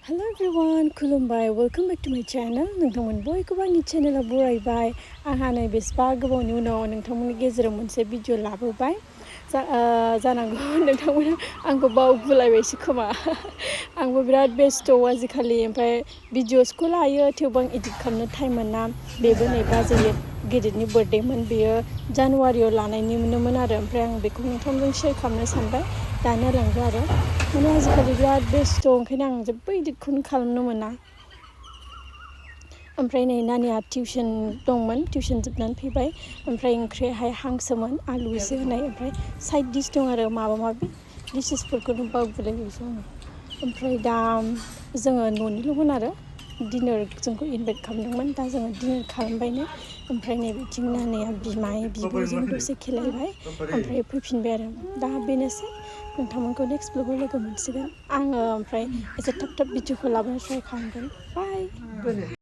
Hello everyone, kulumbai. Welcome back to my channel. नोंथांमोन boikoubw आंनि चेनेलाव boraibai. आंहा नै बेसेबा गोबावनि उनाव नोंथांमोननि गेजेराव मोनसे भिडिअ लाबोबाय जानांगौ नोंथांमोना आंखौ बावगुलायबायसो खोमा आंबो बिराद बेस्थ' आजिखालि ओमफ्राय भिडिअसखौ लायो थेवबो आं एडिट खालामनो टाइम मोना बेबो नै बाजै गिदिरनि बार्थडेमोन बेयो जानुवारियाव लानायनिमोन आरो ओमफ्राय आं बेखौ नोंथांमोनजों शेयार खालामनो सानबाय दा नायलांदो आरो माने आजिखालि बिराद बेस्थ' ओंखायनो आं जेबो एडिटखौनो खालामनो मोना ओमफ्राय नै नानिया टिउसन दंमोन टिउसन जोबनानै फैबाय ओमफ्राय ओंख्रियाहाय हांसोमोन आलु एसे होनाय ओमफ्राय साइड डिश दं आरो माबा माबि डिशेसफोरखौनो बावगुलायबायसो आङो ओमफ्राय दा जोङो न'निल'मोन आरो डिनार जोंखौ इनभाइट खालामदोंमोन दा जोङो डिनार खालामबायनो ओमफ्राय नै बिथिं नानिया बिमाय बिब'जों दसे खेलायबाय ओमफ्राय फैफिनबाय आरो दा बेनोसै नोंथांमोनखौ नेक्स्ट ब्लगाव लोगो मोनसिगोन आङो ओमफ्राय एसे थाब भिडिअखौ लाबोनो ट्राइ खालामगोन बाय